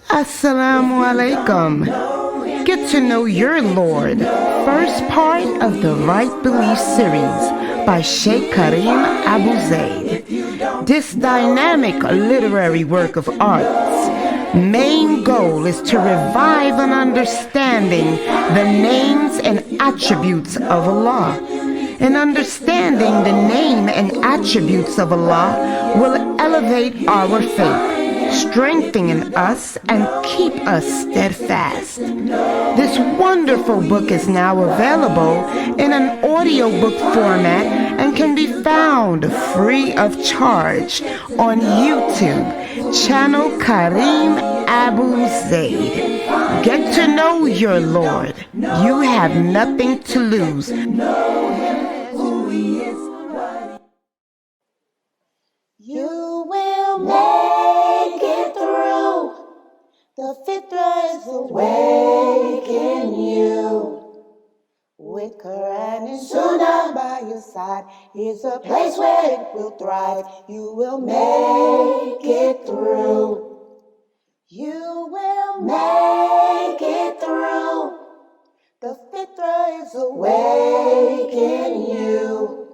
Assalamu alaikum. Get to know your Lord. First part of the Right Belief series by Sheikh Karim Abu Zaid. This dynamic literary work of art's main goal is to revive an understanding the names and attributes of Allah. And understanding the name and attributes of Allah will elevate our faith, strengthen us, and keep us steadfast. This wonderful book is now available in an audiobook format and can be found free of charge on YouTube, channel Karim Abu Zaid. Get to know your Lord. You have nothing to lose. You will make it through. The Fitrah is awake in you. With Quran and Sunnah by your side, here's a place where it will thrive. You will make it through. You will make it through. The Fitrah is awake in you.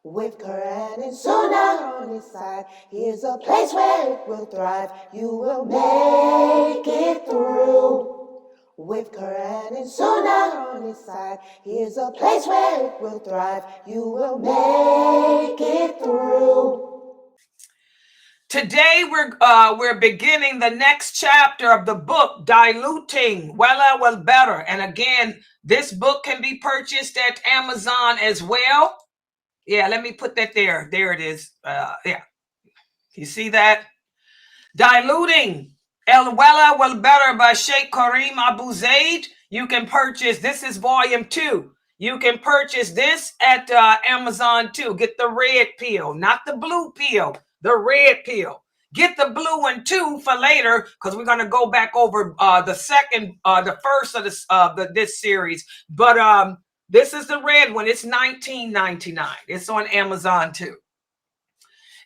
With Quran and Sunnah on his side, here's a place where it will thrive. You will make it through. With Quran and Sunnah on his side, here's a place where it will thrive. You will make it through. Today we're beginning the next chapter of the book, Diluting Well Better. And again, this book can be purchased at Amazon as well. Yeah, let me put that there. There it is. Yeah. You see that? Diluting Well Better by Sheikh Karim Abu Zaid. You can purchase, this is volume 2. You can purchase this at Amazon too. Get the red pill, not the blue pill, the red pill. Get the blue one too for later, because we're going to go back over the first of this series. But this is the red one. It's $19.99. It's on Amazon too.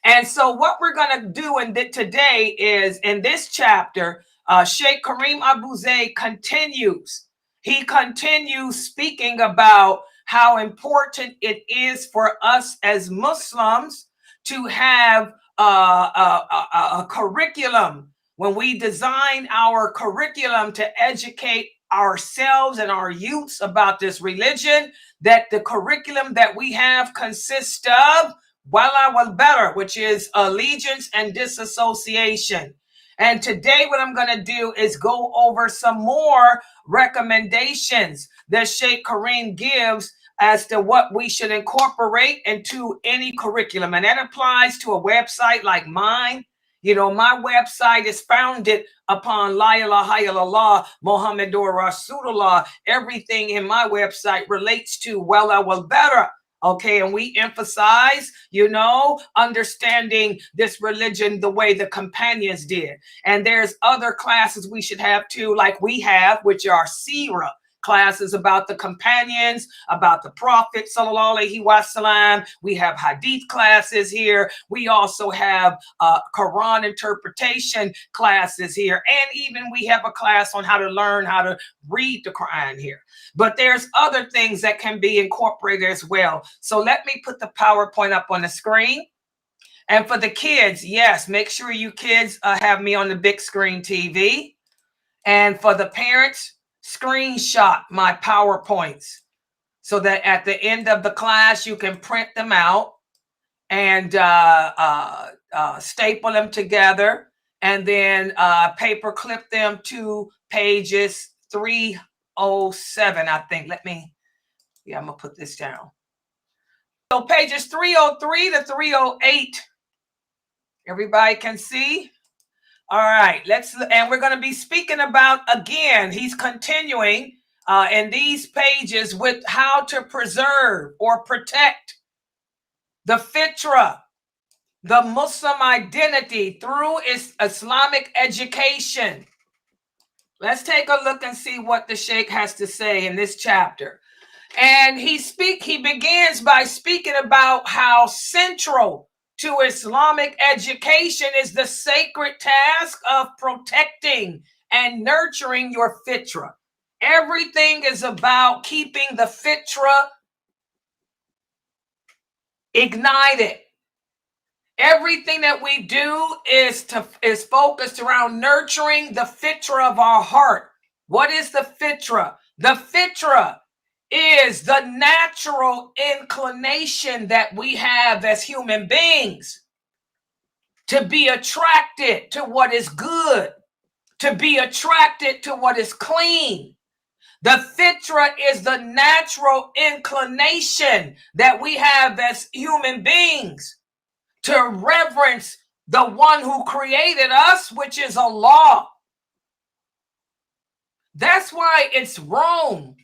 And so what we're going to do today is, in this chapter, Sheikh Karim Abu Zaid continues. He continues speaking about how important it is for us as Muslims to have a curriculum. When we design our curriculum to educate ourselves and our youths about this religion, that the curriculum that we have consists of well better, which is allegiance and disassociation. And today what I'm going to do is go over some more recommendations that Sheikh Karim gives as to what we should incorporate into any curriculum. And that applies to a website like mine. You know, my website is founded upon La ilaha illallah, Muhammadur Rasulullah. Everything in my website relates to well better. Okay, and we emphasize, you know, understanding this religion the way the companions did. And there's other classes we should have too, like we have, which are Sirah classes about the companions, about the Prophet, sallallahu alaihi wasallam. We have Hadith classes here. We also have Quran interpretation classes here. And even we have a class on how to learn how to read the Quran here. But there's other things that can be incorporated as well. So let me put the PowerPoint up on the screen. And for the kids, yes, make sure you kids have me on the big screen TV. And for the parents, screenshot my PowerPoints so that at the end of the class, you can print them out and staple them together and then paper clip them to pages 307, I think. I'm going to put this down. So pages 303 to 308, everybody can see? All right, and we're going to be speaking about, again, he's continuing in these pages with how to preserve or protect the Fitrah, the Muslim identity through Islamic education. Let's take a look and see what the Sheikh has to say in this chapter. And he begins by speaking about how central to Islamic education is the sacred task of protecting and nurturing your Fitra. Everything is about keeping the Fitra ignited. Everything that we do is focused around nurturing the Fitra of our heart. What is the Fitra? The Fitra is the natural inclination that we have as human beings to be attracted to what is good, to be attracted to what is clean. The Fitra is the natural inclination that we have as human beings to reverence the one who created us, which is Allah. That's why it's wrong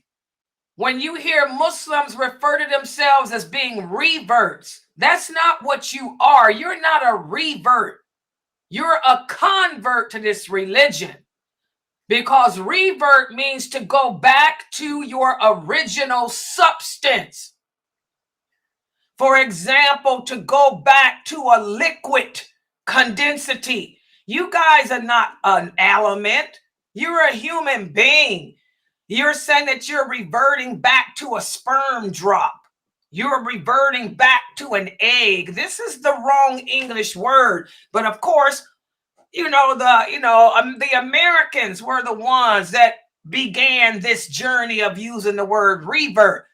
when you hear Muslims refer to themselves as being reverts. That's not what you are. You're not a revert. You're a convert to this religion, because revert means to go back to your original substance. For example, to go back to a liquid condensity. You guys are not an element. You're a human being. You're saying that you're reverting back to a sperm drop. You're reverting back to an egg. This is the wrong English word. But of course, the Americans were the ones that began this journey of using the word revert.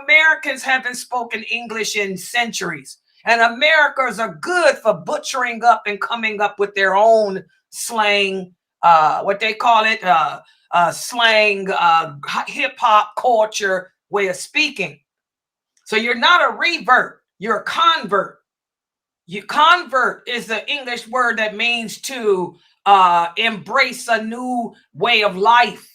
Americans haven't spoken English in centuries, and Americans are good for butchering up and coming up with their own slang, what they call it, slang, hip hop culture way of speaking. So you're not a revert, you're a convert. Convert is the English word that means to embrace a new way of life,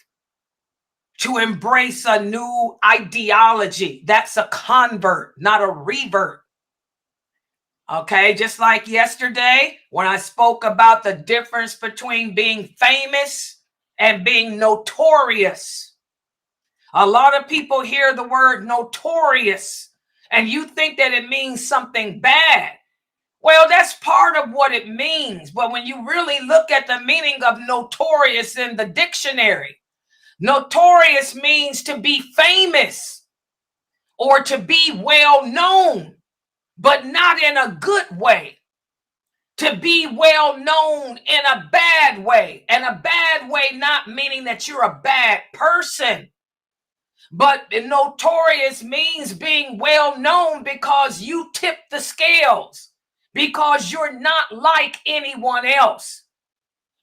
to embrace a new ideology. That's a convert, not a revert. Okay, just like yesterday when I spoke about the difference between being famous and being notorious. A lot of people hear the word notorious and you think that it means something bad. Well, that's part of what it means. But when you really look at the meaning of notorious in the dictionary, notorious means to be famous or to be well known, but not in a good way. To be well known in a bad way. And a bad way not meaning that you're a bad person. But notorious means being well known because you tip the scales. Because you're not like anyone else.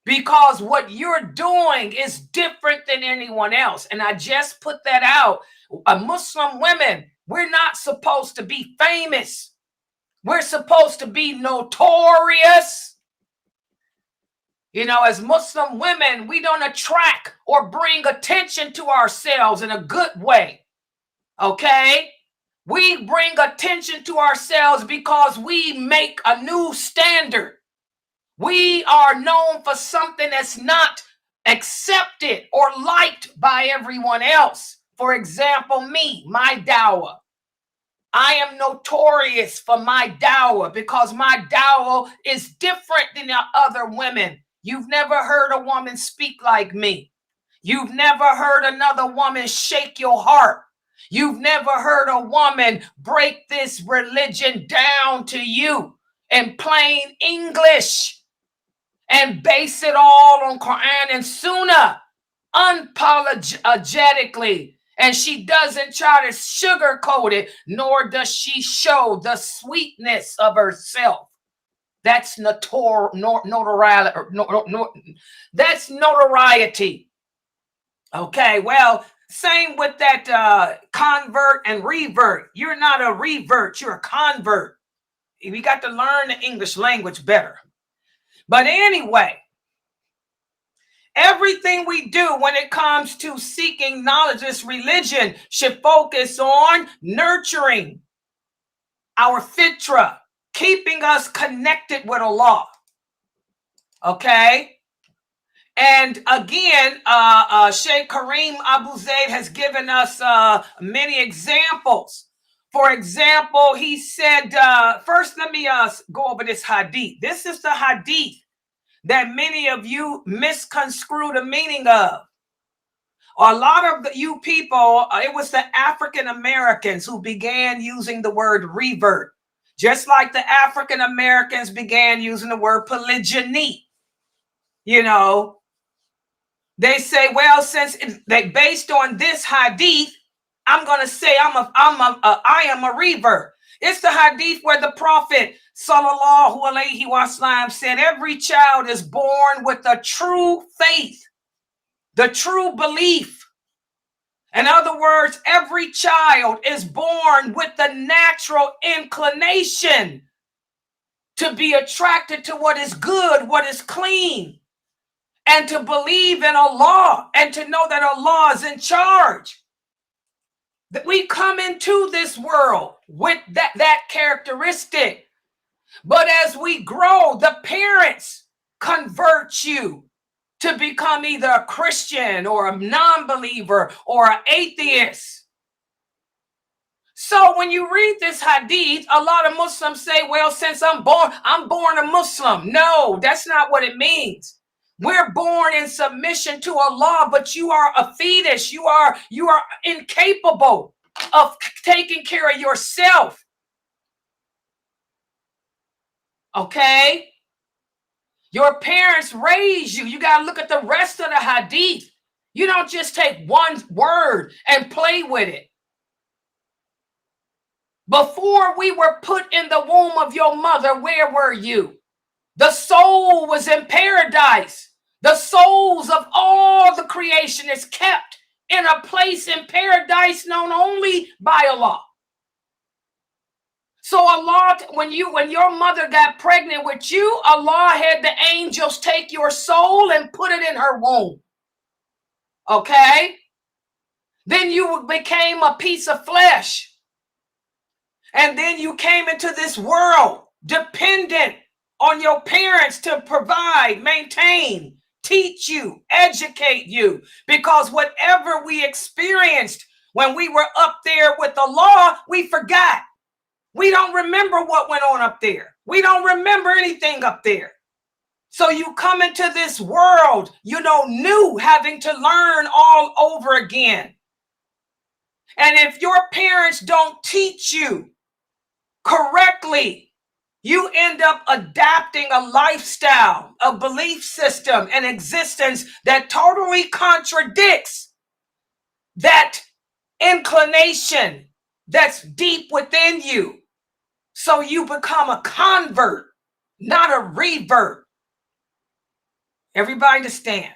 Because what you're doing is different than anyone else. And I just put that out. Muslim women, we're not supposed to be famous. We're supposed to be notorious. As Muslim women, we don't attract or bring attention to ourselves in a good way. Okay? We bring attention to ourselves because we make a new standard. We are known for something that's not accepted or liked by everyone else. For example, me, my dawah. I am notorious for my dawah because my dawah is different than the other women. You've never heard a woman speak like me. You've never heard another woman shake your heart. You've never heard a woman break this religion down to you in plain English and base it all on Quran and Sunnah unapologetically. And she doesn't try to sugarcoat it, nor does she show the sweetness of herself. That's notoriety. That's notoriety. Okay, well, same with that convert and revert. You're not a revert, you're a convert. We got to learn the English language better. But anyway, everything we do when it comes to seeking knowledge, this religion should focus on nurturing our Fitra, keeping us connected with Allah. Okay? And again, Sheikh Kareem Abu Zaid has given us many examples. For example, he said, first, let me go over this hadith. This is the hadith that many of you misconstrue the meaning of. A lot of you people, it was the African Americans who began using the word revert, just like the African Americans began using the word polygyny. You know, they say, well, since they based on this hadith, I'm going to say I am a revert. It's the hadith where the Prophet sallallahu alaihi wasallam said, every child is born with the true faith, the true belief. In other words, every child is born with the natural inclination to be attracted to what is good, what is clean, and to believe in Allah and to know that Allah is in charge. That we come into this world with that characteristic. But as we grow, the parents convert you to become either a Christian or a non-believer or an atheist. So when you read this hadith, a lot of Muslims say, well, since I'm born a Muslim. No, that's not what it means. We're born in submission to Allah, but you are a fetus. You are incapable of taking care of yourself. Okay? Your parents raised you. You got to look at the rest of the hadith. You don't just take one word and play with it. Before we were put in the womb of your mother, where were you? The soul was in paradise. The souls of all the creation is kept in a place in paradise known only by Allah. So Allah, when your mother got pregnant with you, Allah had the angels take your soul and put it in her womb. Okay? Then you became a piece of flesh. And then you came into this world dependent on your parents to provide, maintain, teach you, educate you. Because whatever we experienced when we were up there with Allah, we forgot. We don't remember what went on up there. We don't remember anything up there. So you come into this world, new, having to learn all over again. And if your parents don't teach you correctly, you end up adapting a lifestyle, a belief system, an existence that totally contradicts that inclination that's deep within you. So you become a convert, not a revert. Everybody understand?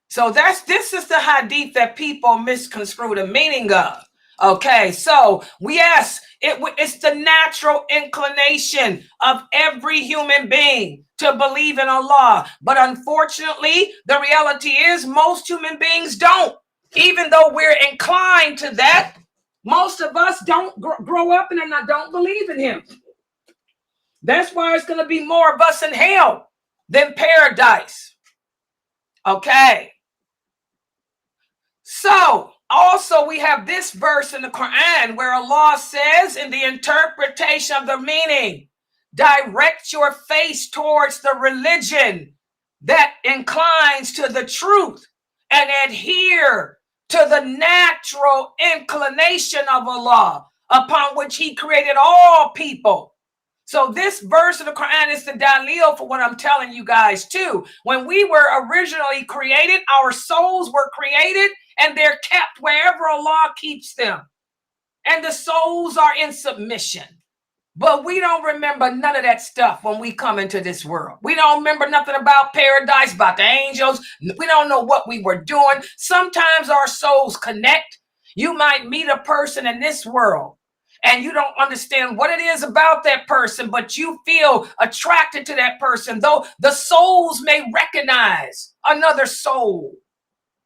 So this is the hadith that people misconstrue the meaning of. Okay, so it's the natural inclination of every human being to believe in Allah. But unfortunately, the reality is most human beings don't. Even though we're inclined to that, most of us don't grow up and don't believe in him. That's why it's going to be more of us in hell than paradise. Okay. So also we have this verse in the Quran where Allah says in the interpretation of the meaning, direct your face towards the religion that inclines to the truth and adhere to the natural inclination of Allah upon which he created all people. So this verse of the Quran is the dalil for what I'm telling you guys too. When we were originally created, our souls were created and they're kept wherever Allah keeps them. And the souls are in submission. But we don't remember none of that stuff when we come into this world. We don't remember nothing about paradise, about the angels. We don't know what we were doing. Sometimes our souls connect. You might meet a person in this world and you don't understand what it is about that person, but you feel attracted to that person, though the souls may recognize another soul.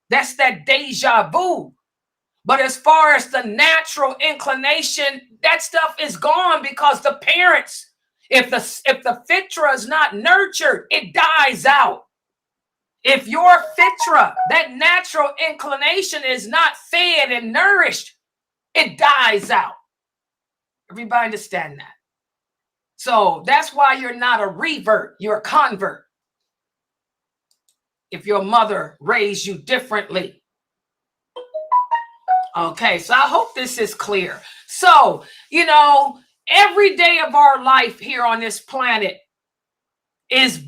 That's that deja vu. But as far as the natural inclination, that stuff is gone because the parents, if the Fitra is not nurtured, it dies out. If your Fitra, that natural inclination, is not fed and nourished, it dies out. Everybody understand that? So that's why you're not a revert, you're a convert. If your mother raised you differently. Okay, so I hope this is clear. So, every day of our life here on this planet is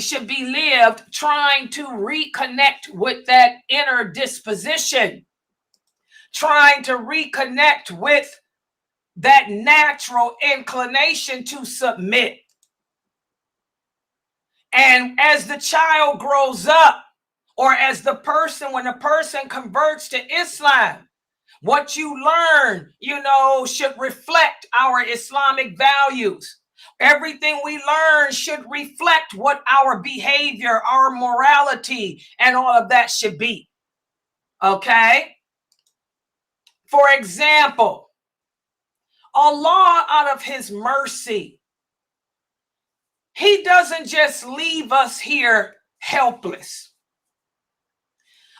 should be lived trying to reconnect with that inner disposition, trying to reconnect with that natural inclination to submit. And as the child grows up, or as when a person converts to Islam, what you learn, should reflect our Islamic values. Everything we learn should reflect what our behavior, our morality, and all of that should be. Okay? For example, Allah, out of his mercy, he doesn't just leave us here helpless.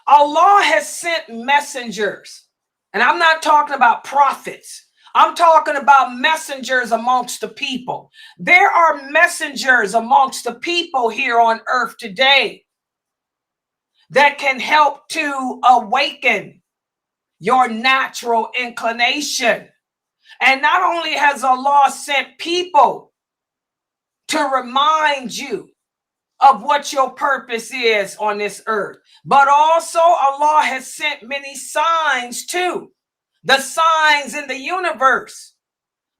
Allah has sent messengers, and I'm not talking about prophets. I'm talking about messengers amongst the people. There are messengers amongst the people here on earth today that can help to awaken your natural inclination. And not only has Allah sent people to remind you of what your purpose is on this earth, but also Allah has sent many signs too. The signs in the universe,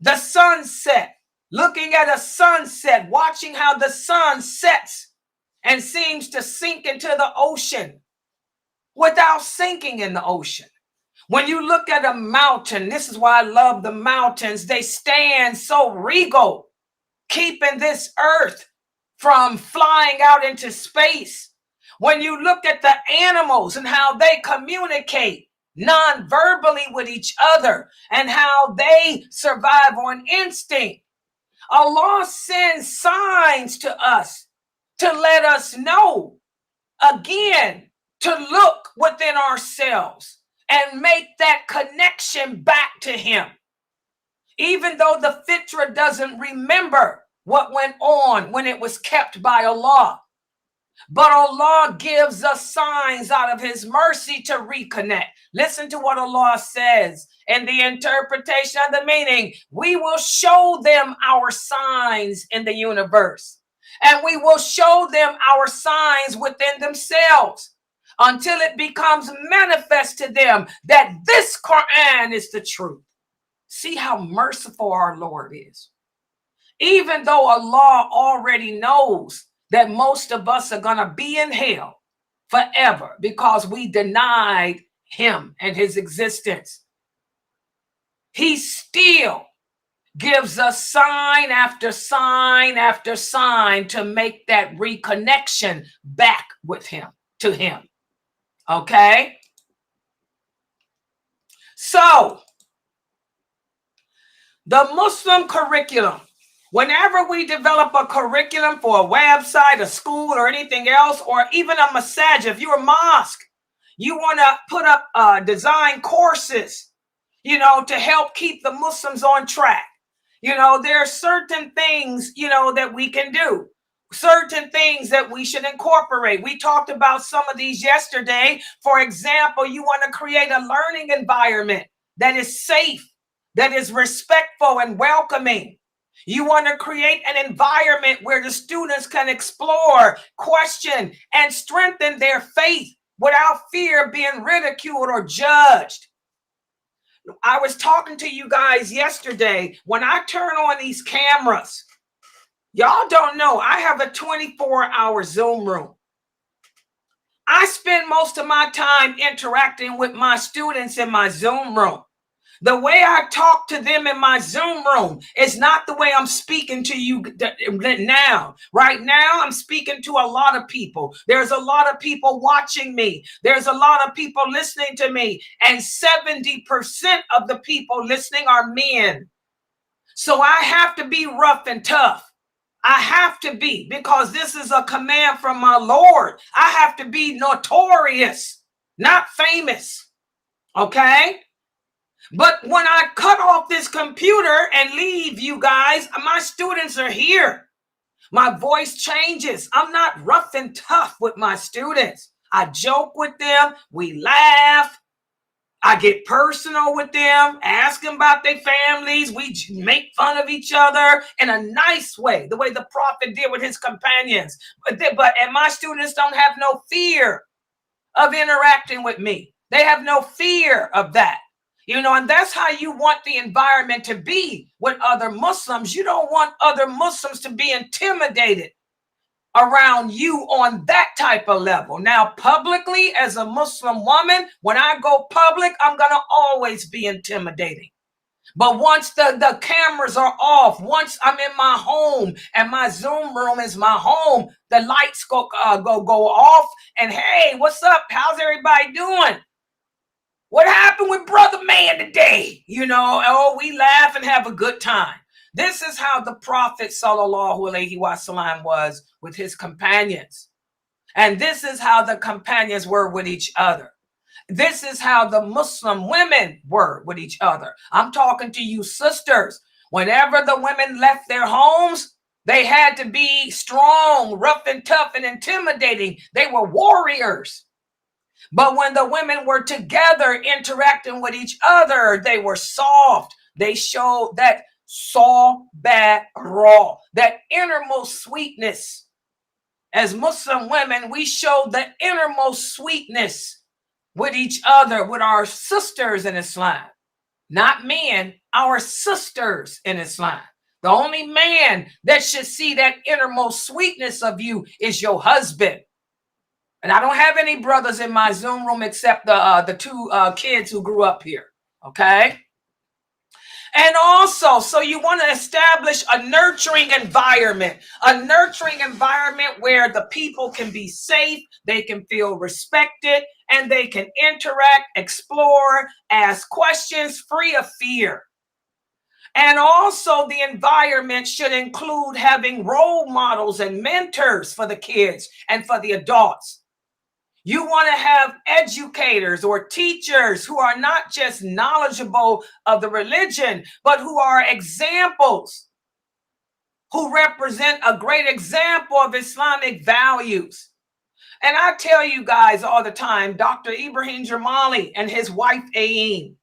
the sunset, looking at a sunset, watching how the sun sets and seems to sink into the ocean without sinking in the ocean. When you look at a mountain, this is why I love the mountains. They stand so regal, keeping this earth from flying out into space. When you look at the animals and how they communicate non-verbally with each other and how they survive on instinct, Allah sends signs to us to let us know, again, to look within ourselves and make that connection back to him. Even though the Fitra doesn't remember what went on when it was kept by Allah, but Allah gives us signs out of his mercy to reconnect. Listen to what Allah says in the interpretation of the meaning. We will show them our signs in the universe, and we will show them our signs within themselves, until it becomes manifest to them that this Quran is the truth. See how merciful our Lord is. Even though Allah already knows that most of us are going to be in hell forever because we denied him and his existence, he still gives us sign after sign after sign to make that reconnection back with him, to him. Okay? So, the Muslim curriculum, whenever we develop a curriculum for a website, a school, or anything else, or even a masajid, if you're a mosque, you want to put up design courses, to help keep the Muslims on track. There are certain things, that we can do. Certain things that we should incorporate. We talked about some of these yesterday. For example, you want to create a learning environment that is safe, that is respectful and welcoming. You want to create an environment where the students can explore, question, and strengthen their faith without fear of being ridiculed or judged. I was talking to you guys yesterday. When I turn on these cameras, y'all don't know, I have a 24-hour Zoom room. I spend most of my time interacting with my students in my Zoom room. The way I talk to them in my Zoom room is not the way I'm speaking to you now. Right now, I'm speaking to a lot of people. There's a lot of people watching me. There's a lot of people listening to me. And 70% of the people listening are men. So I have to be rough and tough. I have to be, because this is a command from my Lord. I have to be notorious, not famous. Okay? But when I cut off this computer and leave, you guys, my students are here. My voice changes. I'm not rough and tough with my students. I joke with them. We laugh. I get personal with them, ask them about their families. We make fun of each other in a nice way, the way the prophet did with his companions. And my students don't have no fear of interacting with me. They have no fear of that. You know, and that's how you want the environment to be with other Muslims. You don't want other Muslims to be intimidated around you on that type of level. Now, publicly, as a Muslim woman, when I go public, I'm going to always be intimidating. But once the cameras are off, once I'm in my home and my Zoom room is my home, the lights go off and, hey, what's up? How's everybody doing? What happened with brother man today? You know, oh, we laugh and have a good time. This is how the Prophet sallallahu alaihi wasallam was with his companions. And this is how the companions were with each other. This is how the Muslim women were with each other. I'm talking to you sisters. Whenever the women left their homes, they had to be strong, rough and tough and intimidating. They were warriors. But when the women were together interacting with each other, they were soft. They showed that raw, that innermost sweetness. As Muslim women, we showed the innermost sweetness with each other, with our sisters in Islam. Not men, our sisters in Islam. The only man that should see that innermost sweetness of you is your husband. And I don't have any brothers in my Zoom room except the two kids who grew up here, okay? And also, so you want to establish a nurturing environment where the people can be safe, they can feel respected, and they can interact, explore, ask questions free of fear. And also the environment should include having role models and mentors for the kids and for the adults. You want to have educators or teachers who are not just knowledgeable of the religion, but who are examples, who represent a great example of Islamic values. And I tell you guys all the time, Dr. Ibrahim Jamali and his wife, Ayin,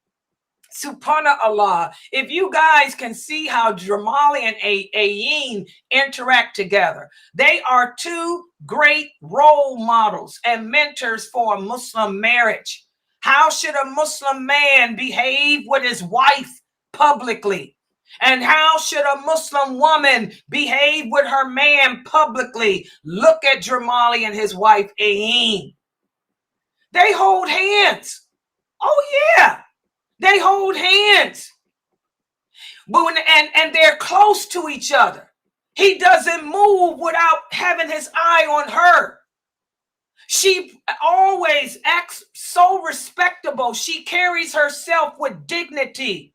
subhanallah, if you guys can see how Jamali and Ayin interact together, they are two great role models and mentors for a Muslim marriage. How should a Muslim man behave with his wife publicly? And how should a Muslim woman behave with her man publicly? Look at Jamali and his wife, Ayin. They hold hands. Oh, yeah. They hold hands. And they're close to each other. He doesn't move without having his eye on her. She always acts so respectable. She carries herself with dignity.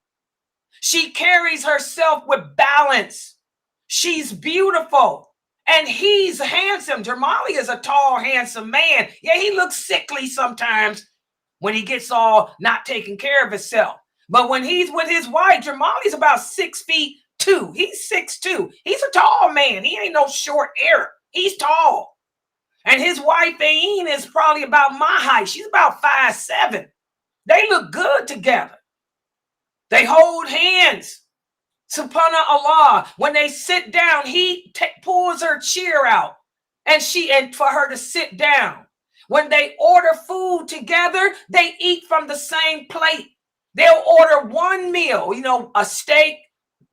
She carries herself with balance. She's beautiful. And he's handsome. Jamali is a tall, handsome man. Yeah, he looks sickly sometimes when he gets all not taking care of himself. But when he's with his wife, Jamali's about 6'2". He's 6'2". He's a tall man. He ain't no short Arab. He's tall. And his wife, Ayin, is probably about my height. She's about 5'7". They look good together. They hold hands. SubhanAllah. When they sit down, he pulls her chair out and for her to sit down. When they order food together, they eat from the same plate. They'll order one meal, a steak,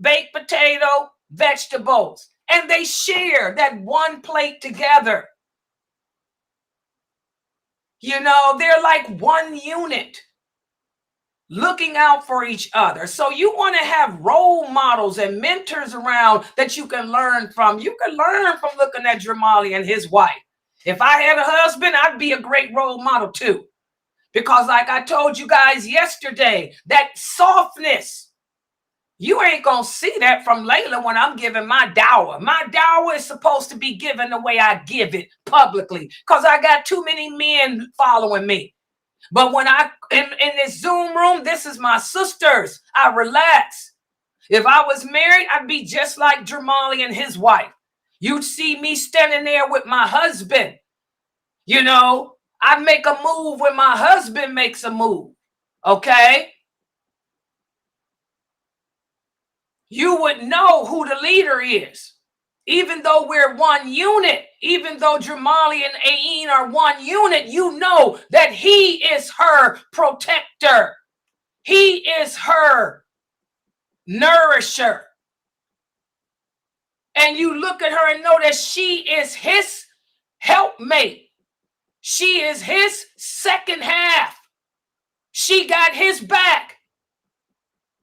baked potato, vegetables, and they share that one plate together. They're like one unit, looking out for each other. So you want to have role models and mentors around that you can learn from. You can learn from looking at Jamali and his wife. If I had a husband, I'd be a great role model too. Because like I told you guys yesterday, that softness, you ain't going to see that from Laila when I'm giving my dawah. My dawah is supposed to be given the way I give it publicly because I got too many men following me. But when in this Zoom room, this is my sisters. I relax. If I was married, I'd be just like Jamali and his wife. You'd see me standing there with my husband. You know, I make a move when my husband makes a move. Okay? You would know who the leader is. Even though we're one unit, even though Jamali and Ain are one unit, you know that he is her protector. He is her nourisher. And you look at her and know that she is his helpmate. She is his second half. She got his back.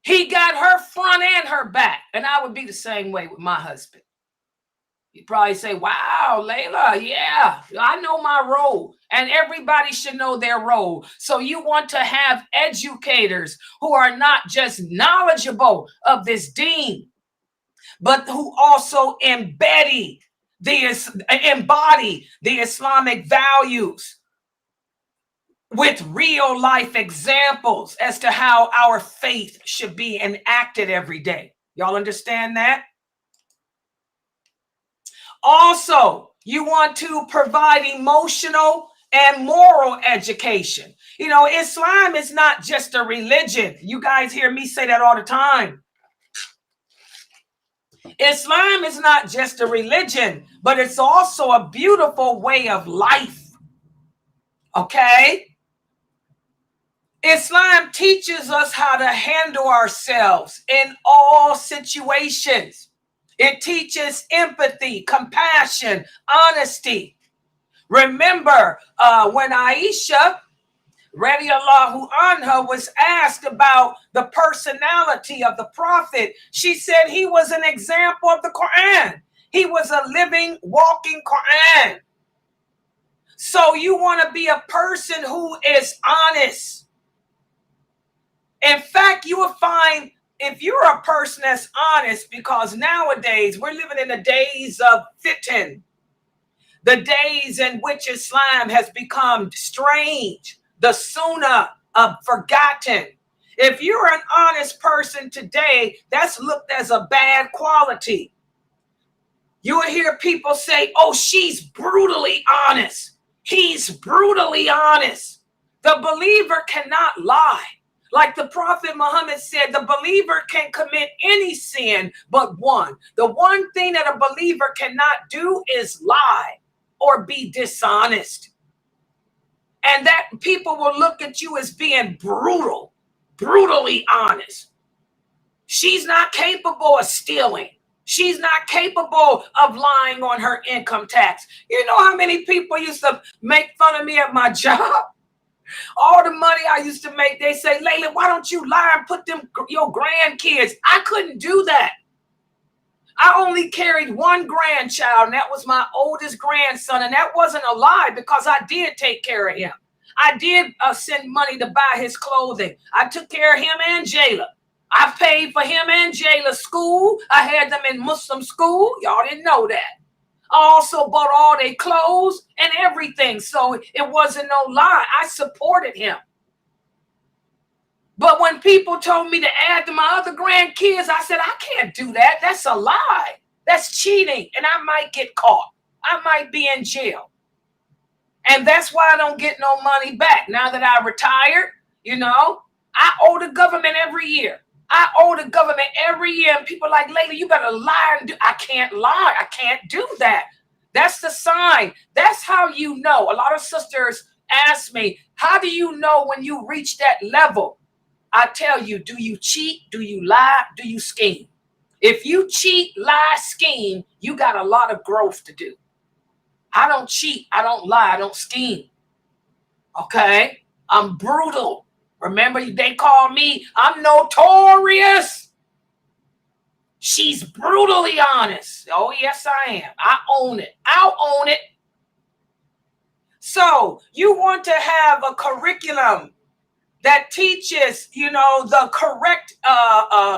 He got her front and her back. And I would be the same way with my husband. You'd probably say, wow, Laila, yeah, I know my role. And everybody should know their role. So you want to have educators who are not just knowledgeable of this deen, but who also embody the Islamic values with real life examples as to how our faith should be enacted every day. Y'all understand that? Also, you want to provide emotional and moral education. You know, Islam is not just a religion. You guys hear me say that all the time. Islam is not just a religion, but it's also a beautiful way of life. Okay? Islam teaches us how to handle ourselves in all situations. It teaches empathy, compassion, honesty. Remember when Aisha, radiallahu anha, was asked about the personality of the Prophet, she said he was an example of the Quran. He was a living, walking Quran. So you want to be a person who is honest. In fact, you will find if you're a person that's honest, because nowadays we're living in the days of fitan, the days in which Islam has become strange, the sunnah of forgotten. If you're an honest person today, that's looked as a bad quality. You will hear people say, oh, she's brutally honest. He's brutally honest. The believer cannot lie. Like the Prophet Muhammad said, the believer can commit any sin but one. The one thing that a believer cannot do is lie or be dishonest. And that people will look at you as being brutal, brutally honest. She's not capable of stealing. She's not capable of lying on her income tax. You know how many people used to make fun of me at my job? All the money I used to make, they say, Laila, why don't you lie and put them your grandkids? I couldn't do that. I only carried one grandchild, and that was my oldest grandson. And that wasn't a lie because I did take care of him. I did send money to buy his clothing. I took care of him and Jayla. I paid for him and Jayla's school. I had them in Muslim school. Y'all didn't know that. I also bought all their clothes and everything. So it wasn't no lie. I supported him. But when people told me to add to my other grandkids, I said, I can't do that. That's a lie. That's cheating. And I might get caught. I might be in jail. And that's why I don't get no money back. Now that I retired, you know, I owe the government every year. I owe the government every year. And people are like, Laila, you better lie. I can't lie. I can't do that. That's the sign. That's how you know. A lot of sisters ask me, how do you know when you reach that level? I tell you, do you cheat? Do you lie? Do you scheme? If you cheat, lie, scheme, you got a lot of growth to do. I don't cheat. I don't lie. I don't scheme. Okay? I'm brutal. Remember, they call me, I'm notorious. She's brutally honest. Oh, yes, I am. I own it. I'll own it. So you want to have a curriculum that teaches, you know, the correct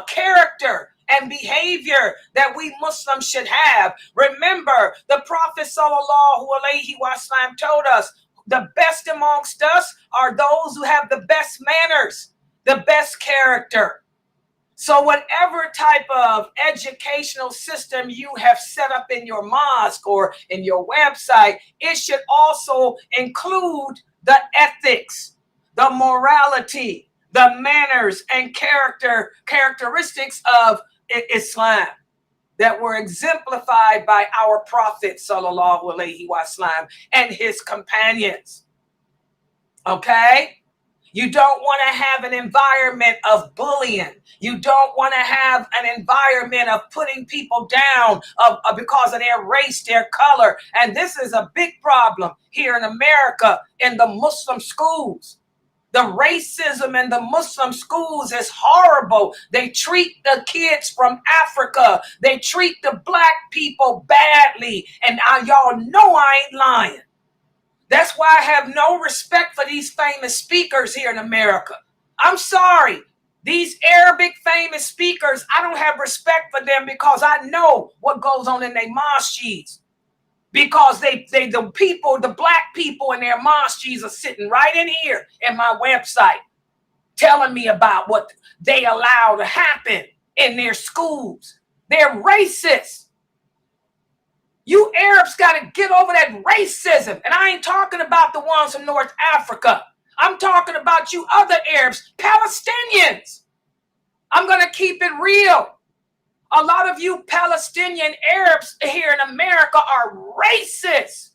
character and behavior that we Muslims should have. Remember, the Prophet sallallahu alaihi wasallam told us, the best amongst us are those who have the best manners, the best character. So whatever type of educational system you have set up in your mosque or in your website, it should also include the ethics, the morality, the manners and characteristics of Islam that were exemplified by our Prophet sallallahu alaihi wasallam and his companions. Okay? You don't want to have an environment of bullying. You don't want to have an environment of putting people down because of their race, their color. And this is a big problem here in America in the Muslim schools. The racism in the Muslim schools is horrible. They treat the kids from Africa. They treat the black people badly. And y'all know I ain't lying. That's why I have no respect for these famous speakers here in America. I'm sorry. These Arabic famous speakers, I don't have respect for them because I know what goes on in their mosques. Because the black people in their mosques are sitting right in here in my website telling me about what they allow to happen in their schools. They're racist. You Arabs got to get over that racism. And I ain't talking about the ones from North Africa. I'm talking about you other Arabs, Palestinians. I'm going to keep it real. A lot of you Palestinian Arabs here in America are racist.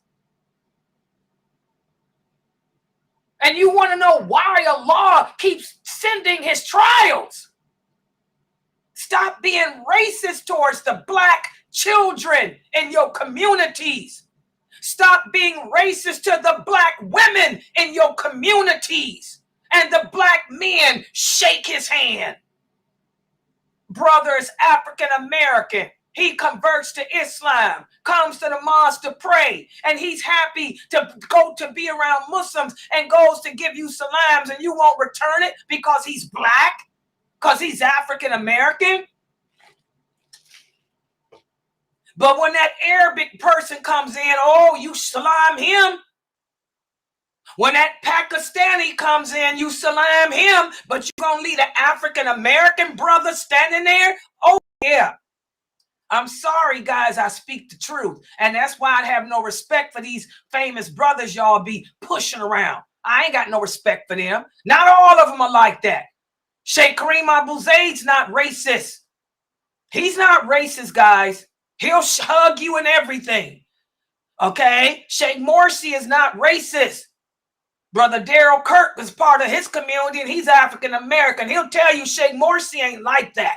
And you want to know why Allah keeps sending his trials. Stop being racist towards the black children in your communities. Stop being racist to the black women in your communities. And the black men shake his hand. Brother is African American. He converts to Islam, comes to the mosque to pray, and he's happy to go to be around Muslims and goes to give you salams, and you won't return it because he's black, because he's African American. But when that Arabic person comes in, oh, you salam him. When that Pakistani comes in, you salam him, but you're going to leave the African American brother standing there? Oh, yeah. I'm sorry, guys, I speak the truth. And that's why I have no respect for these famous brothers y'all be pushing around. I ain't got no respect for them. Not all of them are like that. Sheikh Kareem Abu Zayd's not racist. He's not racist, guys. He'll hug you and everything. Okay? Sheikh Morsi is not racist. Brother Daryl Kirk is part of his community and he's African American. He'll tell you Sheikh Morsi ain't like that.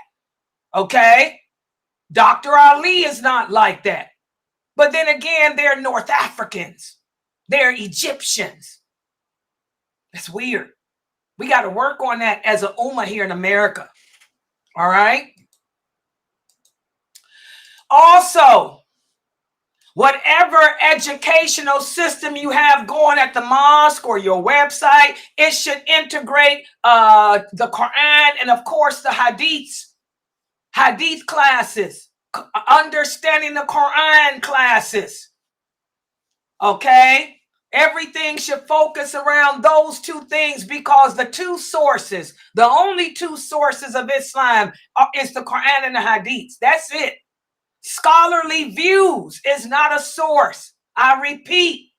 Okay? Dr. Ali is not like that. But then again, they're North Africans. They're Egyptians. It's weird. We got to work on that as a ummah here in America. All right? Also, whatever educational system you have going at the mosque or your website, it should integrate the Quran and, of course, the hadith classes, understanding the Quran classes. Okay? Everything should focus around those two things because the only two sources of Islam is the Quran and the hadiths. That's it. Scholarly views is not a source. I repeat,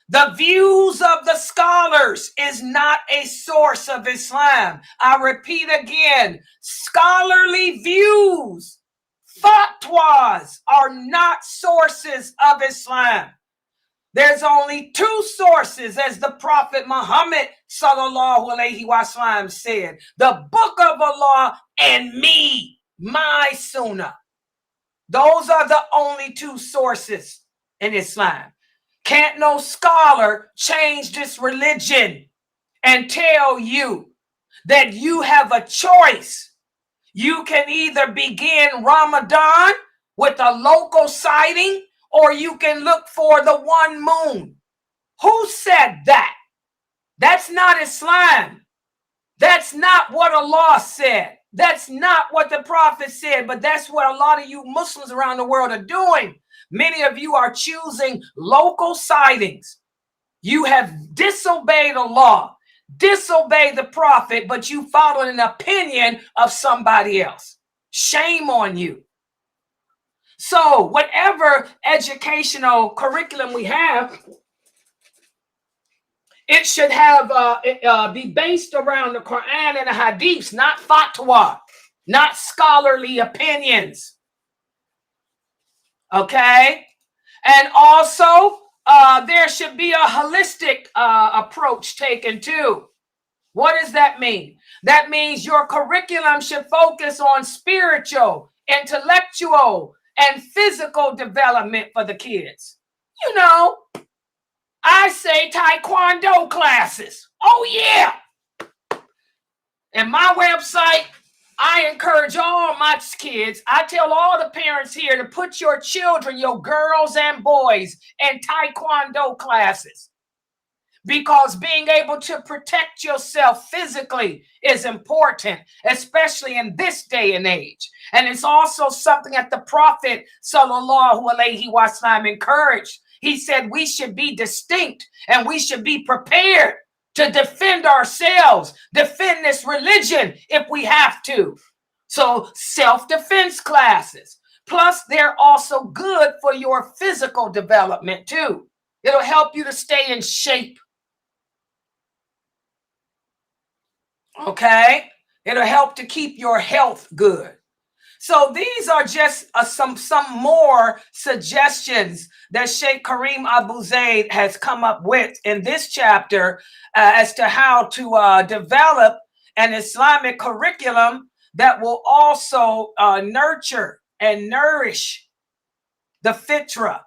the views of the scholars is not a source of Islam. I repeat again, scholarly views, fatwas are not sources of Islam. There's only two sources, as the Prophet Muhammad sallallahu alaihi wasallam said, the book of Allah and me, my sunnah. Those are the only two sources in Islam. Can't no scholar change this religion and tell you that you have a choice. You can either begin Ramadan with a local sighting or you can look for the one moon. Who said that? That's not Islam. That's not what Allah said. That's not what the Prophet said, but that's what a lot of you Muslims around the world are doing. Many of you are choosing local sightings. You have disobeyed the law, disobeyed the prophet, but you followed an opinion of somebody else. Shame on you. So whatever educational curriculum we have, it should have be based around the Quran and the Hadiths, not fatwa, not scholarly opinions. Okay? And also, there should be a holistic approach taken too. What does that mean? That means your curriculum should focus on spiritual, intellectual, and physical development for the kids. You know, I say taekwondo classes. Oh, yeah. And my website, I encourage all my kids. I tell all the parents here to put your children, your girls and boys, in taekwondo classes. Because being able to protect yourself physically is important, especially in this day and age. And it's also something that the Prophet sallallahu alaihi wasallam encouraged. He said we should be distinct and we should be prepared to defend ourselves, defend this religion if we have to. So self-defense classes. Plus, they're also good for your physical development too. It'll help you to stay in shape. Okay? It'll help to keep your health good. So these are just some more suggestions that Sheikh Kareem Abu Zaid has come up with in this chapter as to how to develop an Islamic curriculum that will also nurture and nourish the Fitra,